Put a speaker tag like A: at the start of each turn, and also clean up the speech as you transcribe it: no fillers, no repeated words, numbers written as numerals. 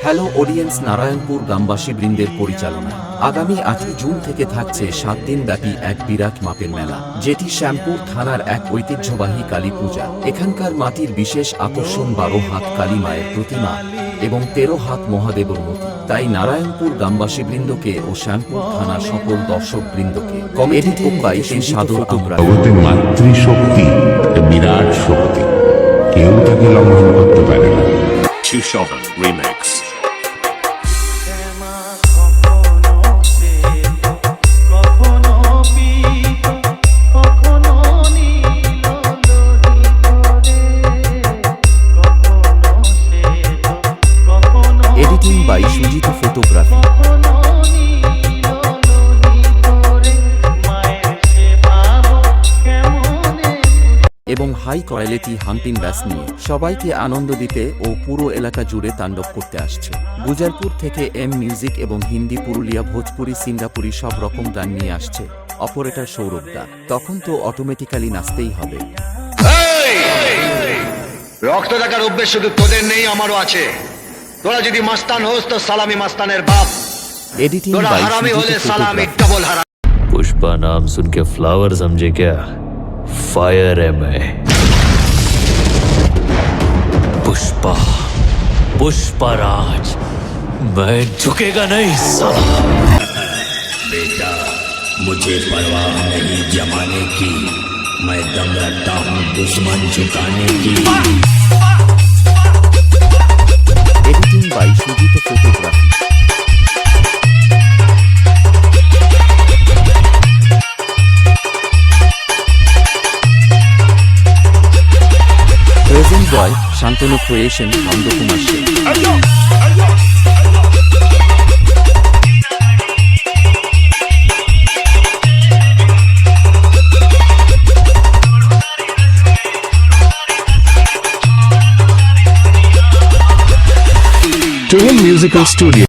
A: Hello audience, Narayanpur গ্রামবাসী বৃন্দের পরিচালনায় আগামী 8 জুন থেকে থাকছে 7 দিন ব্যাপী এক বিরাট মাপের মেলা, যেটি শ্যামপুর থানার এক ঐতিহ্যবাহী কালী পূজা। এখানকার মাটির বিশেষ আকর্ষণ 12 হাত কালী মায়ের প্রতিমা এবং 13 হাত মহাদেবর মূর্তি। তাই নারায়ণপুর গ্রামবাসী বৃন্দকে ও শ্যামপুর থানার সকল দর্শক বৃন্দকে কমিটি পক্ষ সেই সাদর
B: মাতৃশক্তি বিরাট শক্তি, কেউ তাকে লঙ্ঘন করতে পারে না। Remix
A: editing by Sujit photography এবং হাই কোয়ালিটি হান্টিং ব্যাস নিয়ে সবাইকে আনন্দ দিতে ও পুরো এলাকা জুড়ে তাণ্ডব করতে আসছে। গুজারপুর থেকে এম মিউজিক এবং হিন্দি, পুরুলিয়া, ভোজপুরি, সিঙ্গাপুরি সব রকম গান নিয়ে আসছে অপারেটর সৌরভ দা। তখন তো অটোমেটিক্যালি নাচতেই হবে।
C: রক্ত দেখার অভ্যেস শুধু তোদের নেই, আমারও আছে। তোরা যদি মাস্তান হোস তো সালামি মাস্তানের বাপ,
A: এডিটিং
C: তোরা
A: বাই
C: হারামি
A: সুজিত
C: হলে সালামি
A: ফটোগ্রাফি।
C: ডবল হারামি।
D: पुष्पा नाम सुन के फ्लावर समझे क्या? फायर है मैं। पुष्पा, पुष्पराज, मैं झुकेगा नहीं साला।
E: बेटा, मुझे परवाह नहीं जमाने की, मैं दम रखता हूँ दुश्मन झुकाने की।
A: Editing by Sujit photography. Present by Shantanu creation, Nandakumar Sen.
F: Tuhan Musical Studio.